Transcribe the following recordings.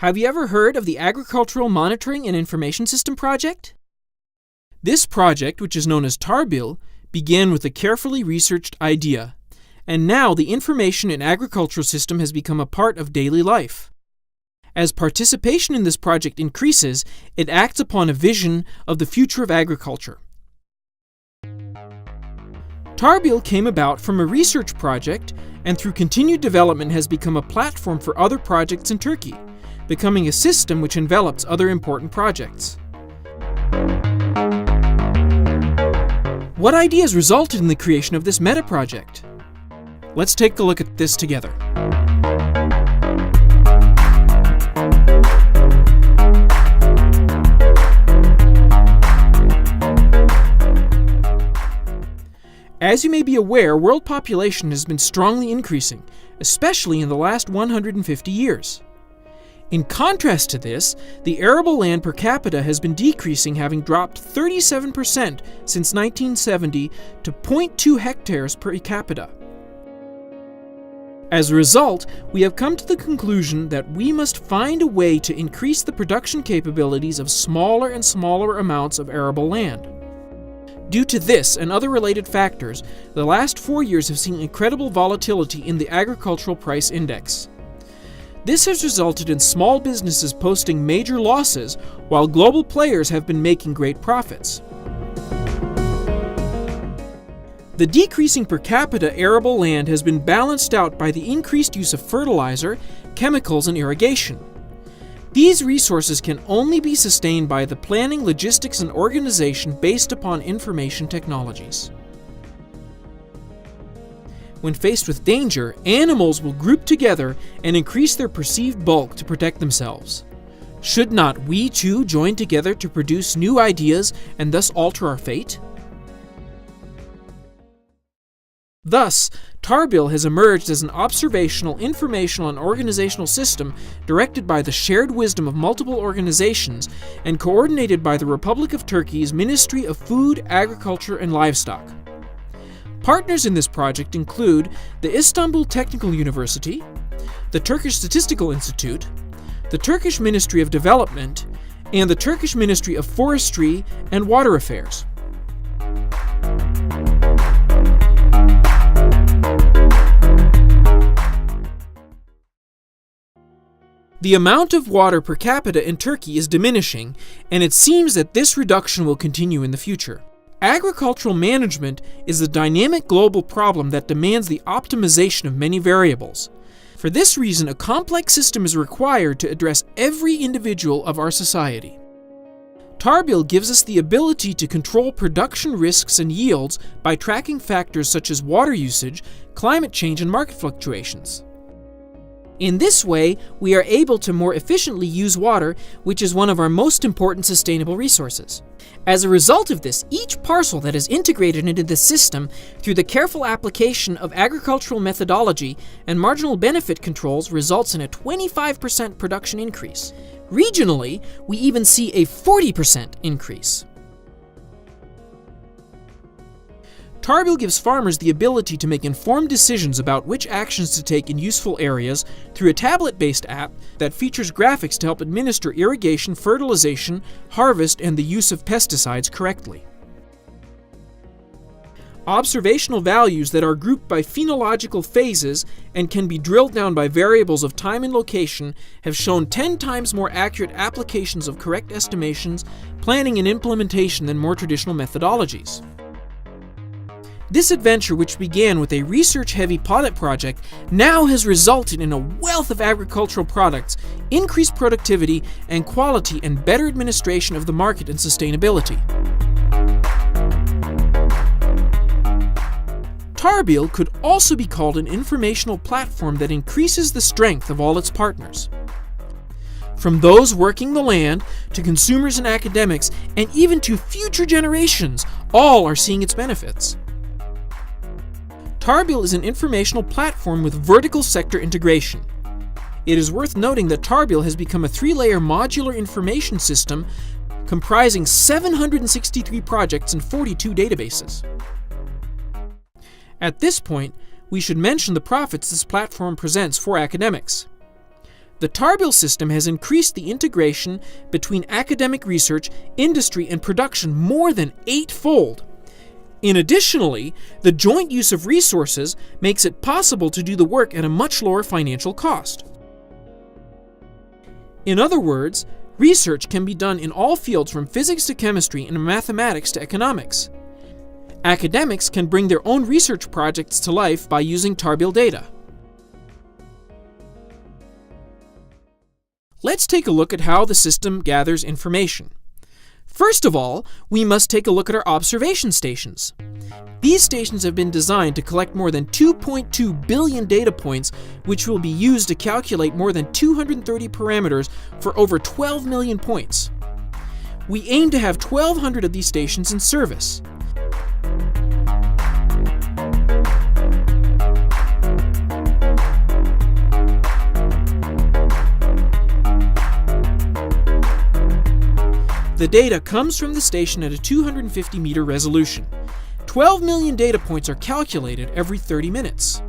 Have you ever heard of the Agricultural Monitoring and Information System project? This project, which is known as Tarbil, began with a carefully researched idea, and now the information and agricultural system has become a part of daily life. As participation in this project increases, it acts upon a vision of the future of agriculture. Tarbil came about from a research project and through continued development has become a platform for other projects in Turkey, becoming a system which envelops other important projects. What ideas resulted in the creation of this meta project? Let's take a look at this together. As you may be aware, world population has been strongly increasing, especially in the last 150 years. In contrast to this, the arable land per capita has been decreasing, having dropped 37% since 1970 to 0.2 hectares per capita. As a result, we have come to the conclusion that we must find a way to increase the production capabilities of smaller and smaller amounts of arable land. Due to this and other related factors, the last 4 years have seen incredible volatility in the agricultural price index. This has resulted in small businesses posting major losses, while global players have been making great profits. The decreasing per capita arable land has been balanced out by the increased use of fertilizer, chemicals, and irrigation. These resources can only be sustained by the planning, logistics, and organization based upon information technologies. When faced with danger, animals will group together and increase their perceived bulk to protect themselves. Should not we too join together to produce new ideas and thus alter our fate? Thus, Tarbil has emerged as an observational, informational, and organizational system directed by the shared wisdom of multiple organizations and coordinated by the Republic of Turkey's Ministry of Food, Agriculture, and Livestock. Partners in this project include the Istanbul Technical University, the Turkish Statistical Institute, the Turkish Ministry of Development, and the Turkish Ministry of Forestry and Water Affairs. The amount of water per capita in Turkey is diminishing, and it seems that this reduction will continue in the future. Agricultural management is a dynamic global problem that demands the optimization of many variables. For this reason, a complex system is required to address every individual of our society. Tarbil gives us the ability to control production risks and yields by tracking factors such as water usage, climate change, and market fluctuations. In this way, we are able to more efficiently use water, which is one of our most important sustainable resources. As a result of this, each parcel that is integrated into the system through the careful application of agricultural methodology and marginal benefit controls results in a 25% production increase. Regionally, we even see a 40% increase. Tarbil gives farmers the ability to make informed decisions about which actions to take in useful areas through a tablet-based app that features graphics to help administer irrigation, fertilization, harvest, and the use of pesticides correctly. Observational values that are grouped by phenological phases and can be drilled down by variables of time and location have shown 10 times more accurate applications of correct estimations, planning, and implementation than more traditional methodologies. This adventure, which began with a research-heavy pilot project, now has resulted in a wealth of agricultural products, increased productivity and quality, and better administration of the market and sustainability. Tarbil could also be called an informational platform that increases the strength of all its partners. From those working the land, to consumers and academics, and even to future generations, all are seeing its benefits. Tarbil is an informational platform with vertical sector integration. It is worth noting that Tarbil has become a 3-layer modular information system comprising 763 projects and 42 databases. At this point, we should mention the profits this platform presents for academics. The Tarbil system has increased the integration between academic research, industry, and production more than 8-fold. Additionally, the joint use of resources makes it possible to do the work at a much lower financial cost. In other words, research can be done in all fields from physics to chemistry and mathematics to economics. Academics can bring their own research projects to life by using Tarbil data. Let's take a look at how the system gathers information. First of all, we must take a look at our observation stations. These stations have been designed to collect more than 2.2 billion data points, which will be used to calculate more than 230 parameters for over 12 million points. We aim to have 1,200 of these stations in service. The data comes from the station at a 250-meter resolution. 12 million data points are calculated every 30 minutes.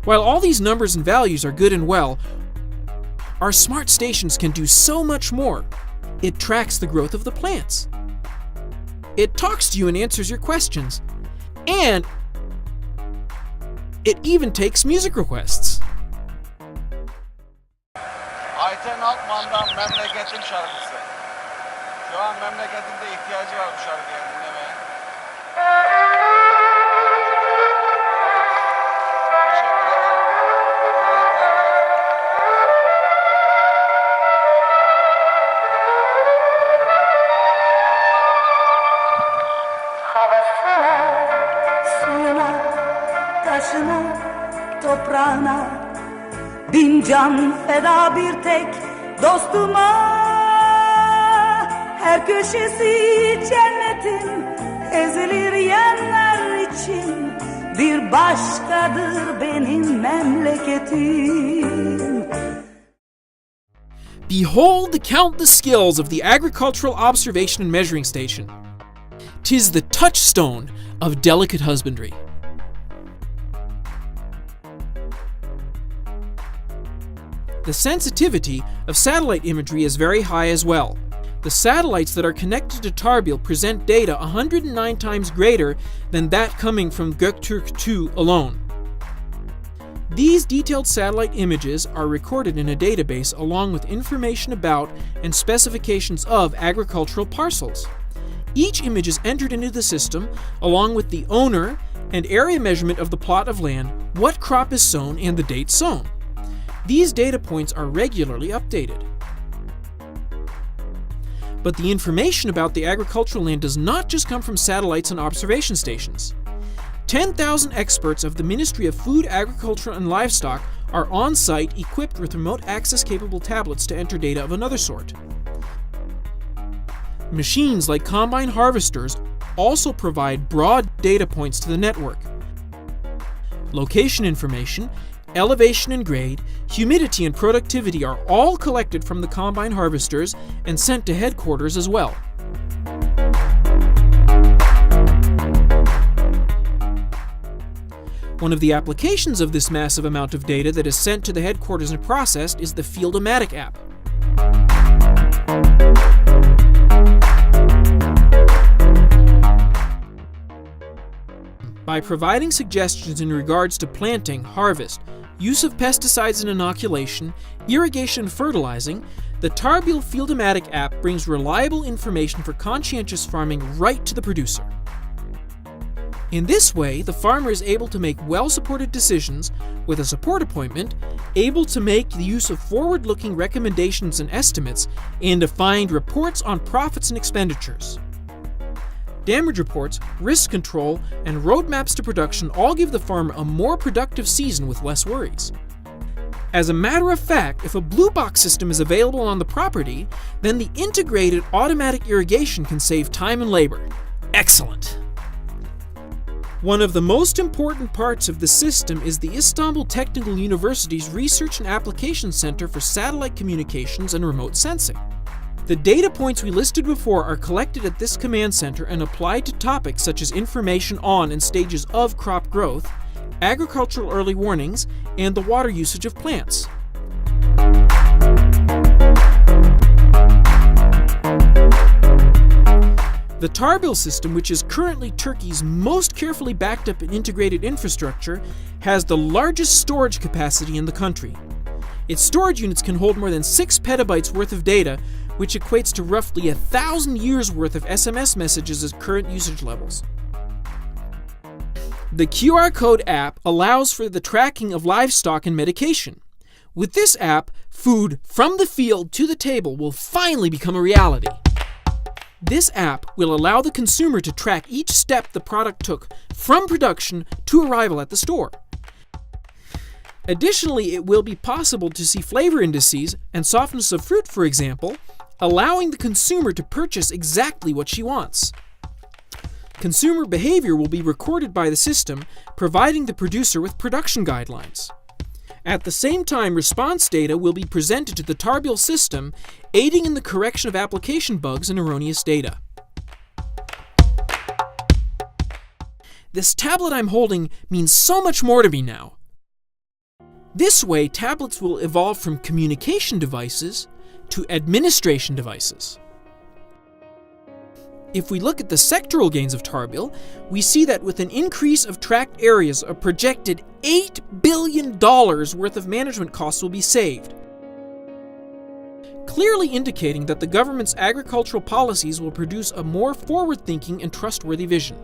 While all these numbers and values are good and well, our smart stations can do so much more. It tracks the growth of the plants. It talks to you and answers your questions. And it even takes music requests. Ayten Altman'dan Memleketim şarkısı. Şu an memleketinde ihtiyacı var bu şarkıya dinlemeye. Havasına, suyuna, taşına, toprağına bin can feda bir tek dostuma. Her köşesi cennetin ezilir yerler için. Bir başkadır benim memleketim. Behold the countless skills of the Agricultural Observation and Measuring Station. 'Tis the touchstone of delicate husbandry. The sensitivity of satellite imagery is very high as well. The satellites that are connected to Tarbil present data 109 times greater than that coming from Göktürk-2 alone. These detailed satellite images are recorded in a database along with information about and specifications of agricultural parcels. Each image is entered into the system along with the owner and area measurement of the plot of land, what crop is sown, and the date sown. These data points are regularly updated. But the information about the agricultural land does not just come from satellites and observation stations. 10,000 experts of the Ministry of Food, Agriculture, and Livestock are on site equipped with remote access capable tablets to enter data of another sort. Machines like combine harvesters also provide broad data points to the network. Location information, elevation and grade, humidity and productivity are all collected from the combine harvesters and sent to headquarters as well. One of the applications of this massive amount of data that is sent to the headquarters and processed is the Field-O-Matic app. By providing suggestions in regards to planting, harvest, use of pesticides and inoculation, irrigation and fertilizing, the Tarbil Field-O-Matic app brings reliable information for conscientious farming right to the producer. In this way, the farmer is able to make well-supported decisions with a support appointment, able to make the use of forward-looking recommendations and estimates, and to find reports on profits and expenditures. Damage reports, risk control, and roadmaps to production all give the farmer a more productive season with less worries. As a matter of fact, if a blue box system is available on the property, then the integrated automatic irrigation can save time and labor. Excellent! One of the most important parts of the system is the Istanbul Technical University's Research and Application Center for Satellite Communications and Remote Sensing. The data points we listed before are collected at this command center and applied to topics such as information on and stages of crop growth, agricultural early warnings, and the water usage of plants. The Tarbil system, which is currently Turkey's most carefully backed up and integrated infrastructure, has the largest storage capacity in the country. Its storage units can hold more than 6 petabytes worth of data, which equates to roughly 1,000 years worth of SMS messages at current usage levels. The QR code app allows for the tracking of livestock and medication. With this app, food from the field to the table will finally become a reality. This app will allow the consumer to track each step the product took from production to arrival at the store. Additionally, it will be possible to see flavor indices and softness of fruit, for example, allowing the consumer to purchase exactly what she wants. Consumer behavior will be recorded by the system, providing the producer with production guidelines. At the same time, response data will be presented to the Tarbil system, aiding in the correction of application bugs and erroneous data. This tablet I'm holding means so much more to me now. This way, tablets will evolve from communication devices to administration devices. If we look at the sectoral gains of Tarbil, we see that with an increase of tracked areas, a projected $8 billion worth of management costs will be saved, clearly indicating that the government's agricultural policies will produce a more forward-thinking and trustworthy vision.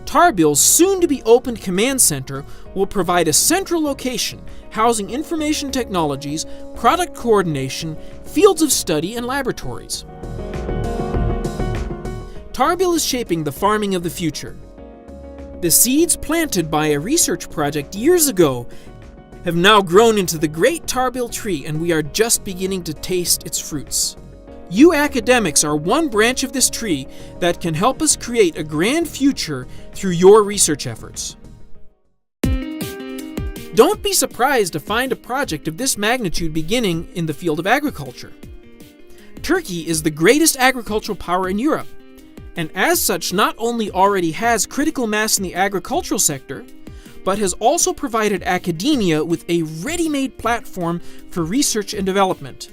Tarbil's soon-to-be-opened command center will provide a central location housing information technologies, product coordination, fields of study, and laboratories. Tarbil is shaping the farming of the future. The seeds planted by a research project years ago have now grown into the great Tarbil tree, and we are just beginning to taste its fruits. You academics are one branch of this tree that can help us create a grand future through your research efforts. Don't be surprised to find a project of this magnitude beginning in the field of agriculture. Turkey is the greatest agricultural power in Europe, and as such not only already has critical mass in the agricultural sector, but has also provided academia with a ready-made platform for research and development.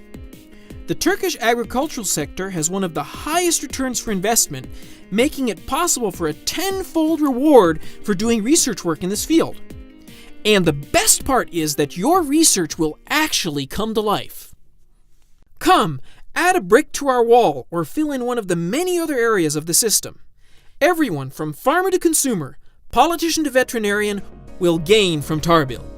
The Turkish agricultural sector has one of the highest returns for investment, making it possible for a 10-fold reward for doing research work in this field. And the best part is that your research will actually come to life. Come, add a brick to our wall or fill in one of the many other areas of the system. Everyone from farmer to consumer, politician to veterinarian, will gain from Tarbil.